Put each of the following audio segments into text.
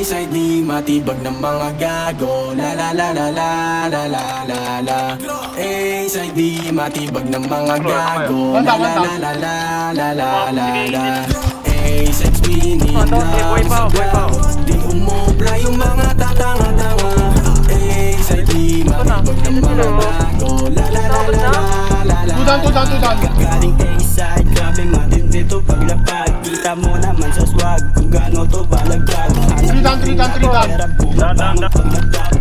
A-side di matibag ng mga gago. La la la la la la la la la. A-side di matibag ng mga gago. La la la la la la la la la. A-side spinning lang sa gago. Di umubra yung mga tatanga-tanga. A-side di matibag ng mga gago. La la la la la la la. Tudan. Galing A-side, grabe matindi to paglapag. Kita mo naman sa swag kung gaano to balagag. Tridan.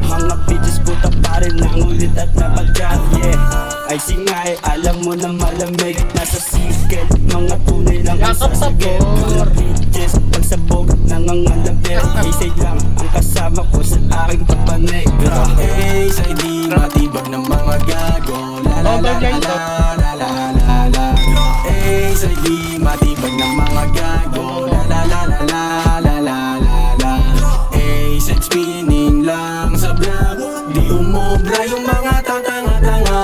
Mga bitches puta pa rin ang ulit at napagkat. Yeah, ay singay, alam mo na malamig. Nasa sikil, mga tunay lang ang sasagil. Mga bitches, pagsabog, nangangalabit. A-side lang ang kasama ko sa aking papanegra. A-side di matibag ng mga gago. La la la la la la la la. A-side di matibag ng mga gago. La la la la la la la la. A-side spinning lang sa vlog. Di umubra yung mga tatanga-tanga.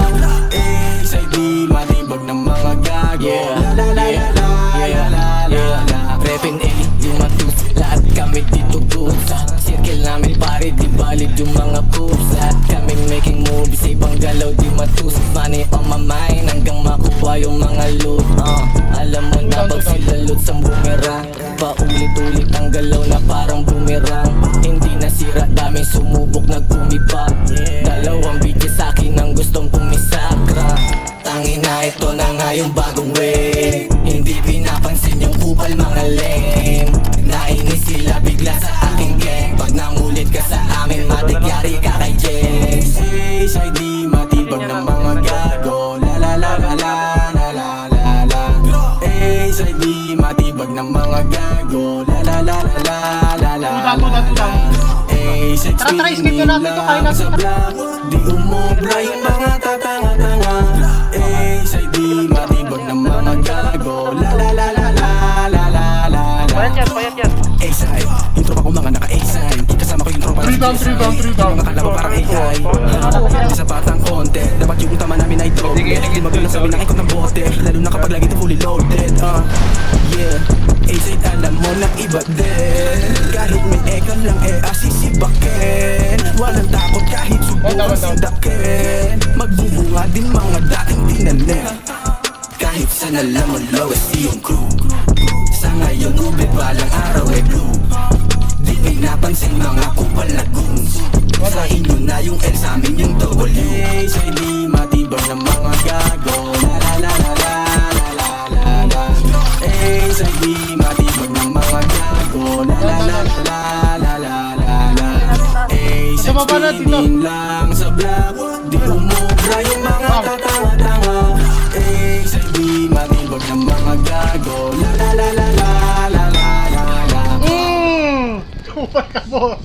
A-side di matibag ng mga gago. La la la la la la la la. Repin elite yung matus, lahat kami dito gusa. Circle namin pare, di valid yung mga moves. Lahat kami making moves, sa ibang galaw di matus. Money on my mind, hanggang makuha yung mga loot. Alam mo na pag sila loot sa bumerang, paulit-ulit ang galaw na parang bumerang. Hindi nasira, daming sumubok nagpumipa. Dalawang bitches sa'kin ang gustong pumisakra. Tangina, ito na nga yung bagong way. Hindi pinapansin yung kupal mga lame. Nainis sila bigla sa aking gang. Pag nangulit ka sa amin, matigyari ka kay James. A-side di matibag ng mga gago. La la la la la la la la la. A-side di matibag ng mga gago. La la la la la la la la la. A-side spinning lang sa vlog. Di umubra yung mga tatanga-tanga. A-side di matibag ng mga gago. La la la la la la la la la. A-side, intro pa ko mga naka-A-side. Kasama ko yung tropa na Tridan. mga kalaban parang AI. Sa batang konti, dapat yung tama namin ay doble. Di magulang sa binang ikot ng bote, lalo na kapag lagi ito fully loaded. Yeah, A-side alam mo na iba din. Kahit may ekal lang asisibakin. Walang takot kahit subukan sindakin. Magbubunga din mga dating tinanim. Kahit sana lang lowest yung crew. Sa ngayon ube balang araw ay blue. Di pinapansin mga kupal na goons. Sa inyo na yung L, sa amin yung W. A-side di matibag ng mga gago. La la la la la la la la la. A-side di matibag ng mga gago. La la la la la la la la. A-side spinning lang sa vlog. Di umubra yung mga tatanga-tanga. A-side di matibag ng mga gago. La la la la la la la la la. Kupal ka po.